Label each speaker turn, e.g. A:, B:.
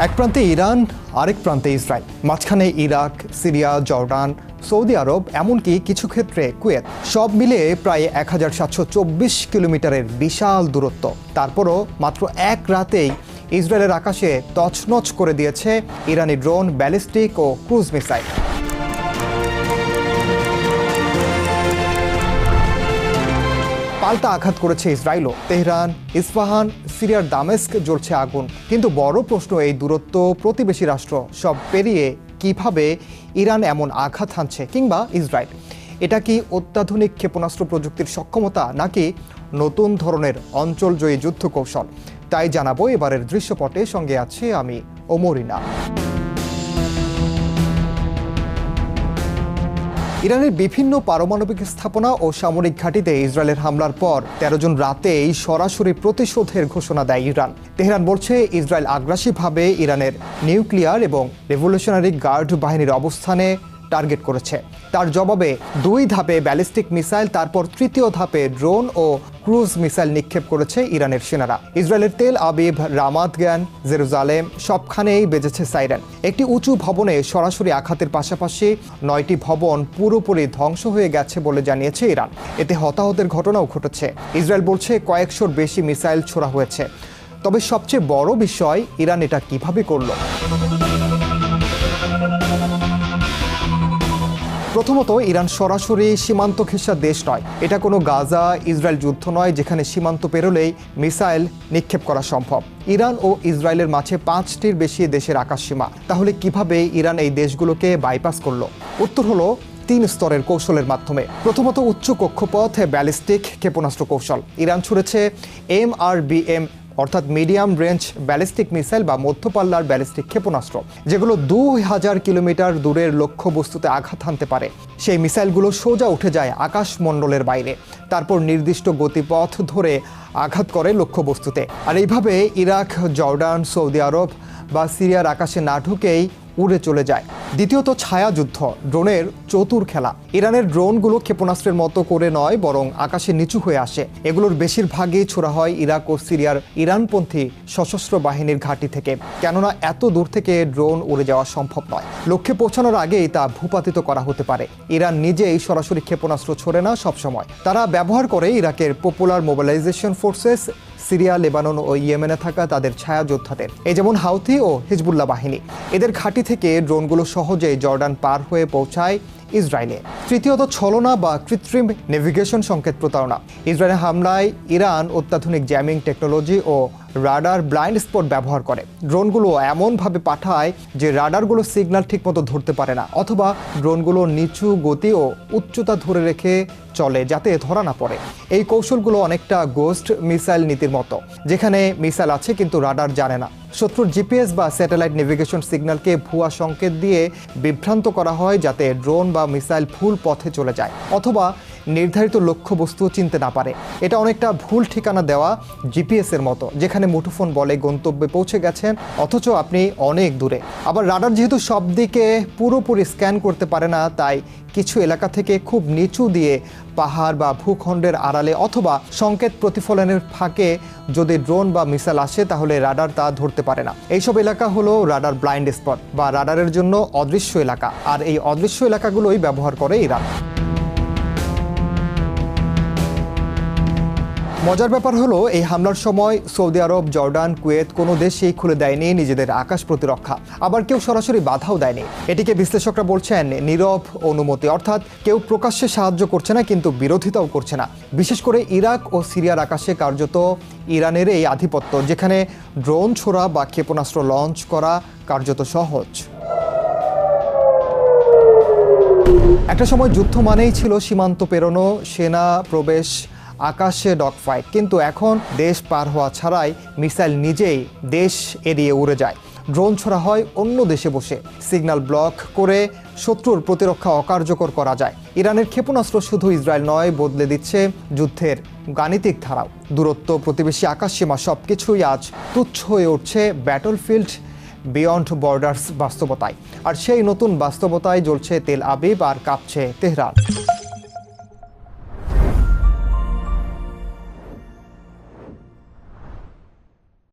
A: এক প্রান্তে ইরান, আরেক প্রান্তে ইসরায়েল, মাঝখানে ইরাক, সিরিয়া, জর্ডান, সৌদি আরব, এমনকি কিছু ক্ষেত্রে কুয়েত। সব মিলে প্রায় 1724 কিলোমিটারের বিশাল দূরত্ব। তারপরও মাত্র এক রাতেই ইসরায়েলের আকাশে তছনছ করে দিয়েছে ইরানি ড্রোন, ব্যালিস্টিক ও ক্রুজ মিসাইল। পাল্টা আঘাত করেছে ইসরায়েলও। তেহরান, ইস্পাহান, সিরিয়ার দামেস্ক জ্বলছে আগুন। কিন্তু বড় প্রশ্ন, এই দূরত্ব, প্রতিবেশী রাষ্ট্র সব পেরিয়ে কিভাবে ইরান এমন আঘাত হানছে, কিংবা ইসরায়েল? এটা কি অত্যাধুনিক ক্ষেপণাস্ত্র প্রযুক্তির সক্ষমতা, নাকি নতুন ধরনের অঞ্চলজয়ী যুদ্ধ কৌশল? তাই জানাবো এবারের দৃশ্যপটে। সঙ্গে আছে আমি, ওমর ইনাম। ইরানের বিভিন্ন পারমাণবিক স্থাপনা ও সামরিক ঘাঁটিতে ইসরায়েলের হামলার পর 13 জুন রাতেই সরাসরি প্রতিশোধের ঘোষণা দেয় ইরান। তেহরান বলছে ইসরায়েল আগ্রাসীভাবে ইরানের নিউক্লিয়ার এবং রেভলিউশনারি গার্ড বাহিনীর অবস্থানে টার্গেট করেছে। তার জবাবে 2 ধাপে ব্যালিস্টিক মিসাইল, তারপর 3য় ধাপে ড্রোন ও ক্রুজ মিসাইল নিক্ষেপ করেছে ইরানের সেনারা। ইসরায়েলের তেল আবিব, রামাত গান, জেরুজালেম সবখানেই বেজেছে সাইরেন। একটি উঁচু ভবনে সরাসরি আঘাতের পাশাপাশি 9টি ভবন পুরোপুরি ধ্বংস হয়ে গেছে বলে জানিয়েছে ইরান। এতে হতাহতের ঘটনাও ঘটেছে। ইসরায়েল বলছে কয়েকশোর বেশি মিসাইল ছোড়া হয়েছে। তবে সবচেয়ে বড় বিষয়, ইরান এটা কিভাবে করল? প্রথমত, ইরান সরাসরি সীমান্ত ঘেঁষা দেশ নয়। এটা কোনো গাজা ইসরায়েল যুদ্ধ নয়, যেখানে সীমান্ত পেরোলেই মিসাইল নিক্ষেপ করা সম্ভব। ইরান ও ইসরায়েলের মাঝে 5টির বেশি দেশের আকাশসীমা। তাহলে কিভাবে ইরান এই দেশগুলোকে বাইপাস করলো? উত্তর হলো 3 স্তরের কৌশলের মাধ্যমে। প্রথমত, উচ্চ কক্ষপথ ব্যালিস্টিক ক্ষেপণাস্ত্র কৌশল। ইরান ছুড়েছে MRBM অর্থাৎ মিডিয়াম রেঞ্জ ব্যালিস্টিক মিসাইল বা মধ্যপাল্লার ব্যালিস্টিক ক্ষেপণাস্ত্র, যেগুলো 2000 কিলোমিটার দূরের লক্ষ্যবস্তুতে আঘাত হানতে পারে। সেই মিসাইলগুলো সোজা উঠে যায় আকাশমণ্ডলের বাইরে, তারপর নির্দিষ্ট গতিপথ ধরে আঘাত করে লক্ষ্যবস্তুতে। আর এইভাবে ইরাক, জর্ডান, সৌদি আরব বা সিরিয়ার আকাশে না ঢুকেই উড়ে চলে যায়। দ্বিতীয়ত, ছায়াযুদ্ধ, ড্রোনের চতুর খেলা। ইরানের ড্রোনগুলো ক্ষেপণাস্ত্রের মতো করে নয়, বরং আকাশে নিচু হয়ে আসে। এগুলোর বেশিরভাগই ছোড়া হয় ইরাক ও সিরিয়ার ইরানপন্থী সশস্ত্র বাহিনীর ঘাঁটি থেকে, কেননা এত দূর থেকে ড্রোন উড়ে যাওয়া সম্ভব নয়। লক্ষ্যে পৌঁছানোর আগেই তা ভূপাতিত করা হতে পারে। ইরান নিজেই সরাসরি ক্ষেপণাস্ত্র ছোড়ে না সবসময়। তারা ব্যবহার করে ইরাকের popular mobilization forces, Syria, Lebanon ও ইয়েমেনে থাকা তাদের ছায়া যোদ্ধাদের, এই যেমন হাউথি ও হিজবুল্লাহ বাহিনী। এদের ঘাঁটি থেকে ড্রোনগুলো সহজেই জর্ডান পার হয়ে পৌঁছায় ইসরায়েলে। তৃতীয়ত, ছলনা বা কৃত্রিম নেভিগেশন সংকেত প্রতারণা। ইসরায়েলের হামলায় ইরান অত্যাধুনিক জ্যামিং টেকনোলজি ও রাডার ব্লাইন্ড স্পট ব্যবহার করে। ড্রোনগুলো এমনভাবে পাঠায় যে রাডারগুলো সিগন্যাল ঠিকমতো ধরতে পারে না, অথবা ড্রোনগুলো নিচু গতি ও উচ্চতা ধরে রেখে চলে যাতে ধরা না পড়ে। এই কৌশলগুলো অনেকটা গোস্ট মিসাইল নীতির মতো, যেখানে মিসাইল আছে কিন্তু রাডার জানে না। শত্রুর জিপিএস বা স্যাটেলাইট নেভিগেশন সিগন্যালকে ভুয়া সংকেত দিয়ে বিভ্রান্ত করা হয়, যাতে ড্রোন বা মিসাইল ভুল পথে চলে যায় অথবা নির্ধারিত লক্ষ্যবস্তু চিনতে না পারে। এটা অনেকটা ভুল ঠিকানা দেওয়া জিপিএসের মতো, যেখানে মুঠোফোন বলে গন্তব্যে পৌঁছে গেছেন অথচ আপনি অনেক দূরে। আবার রাডার যেহেতু সব দিকে পুরোপুরি স্ক্যান করতে পারে না, তাই কিছু এলাকা থেকে খুব নিচু দিয়ে পাহাড় বা ভূখণ্ডের আড়ালে অথবা সংকেত প্রতিফলনের ফাঁকে যদি ড্রোন বা মিসাইল আসে, তাহলে রাডার তা ধরতে পারে না। এইসব এলাকা হলো রাডার ব্লাইন্ড স্পট বা রাডারের জন্য অদৃশ্য এলাকা। আর এই অদৃশ্য এলাকাগুলোই ব্যবহার করে ইরান। মজার ব্যাপার হলো, এই হামলার সময় সৌদি আরব, জর্ডান, কুয়েত কোনো দেশই খুলে দেয়নি নিজেদের আকাশ প্রতিরক্ষা। আবার কেউ সরাসরি বাধাও দেয়নি। এটিকে বিশ্লেষকরা বলছেন নীরব অনুমতি, অর্থাৎ কেউ প্রকাশ্যে সাহায্য করছে না কিন্তু বিরোধিতাও করছে না। বিশেষ করে ইরাক ও সিরিয়ার আকাশে কার্যত ইরানের এই আধিপত্য, যেখানে ড্রোন ছোড়া বা ক্ষেপণাস্ত্র লঞ্চ করা কার্যত সহজ। একটা সময় যুদ্ধ মানেই ছিল সীমান্ত পেরোনো, সেনা প্রবেশ, আকাশে ডগফাইট। কিন্তু এখন দেশ পার হওয়া ছাড়াই মিসাইল নিজেই দেশ এড়িয়ে উড়ে যায়। ড্রোন ছোড়া হয় অন্য দেশে বসে। সিগন্যাল ব্লক করে শত্রুর প্রতিরক্ষা অকার্যকর করা যায়। ইরানের ক্ষেপণাস্ত্র শুধু ইসরায়েল নয়, বদলে দিচ্ছে যুদ্ধের গাণিতিক ধারাও। দূরত্ব, প্রতিবেশী আকাশসীমা সবকিছুই আজ তুচ্ছ হয়ে উঠছে ব্যাটলফিল্ড বিয়ন্ড বর্ডার্স বাস্তবতায়। আর সেই নতুন বাস্তবতায় জ্বলছে তেল আবিব আর কাঁপছে তেহরান।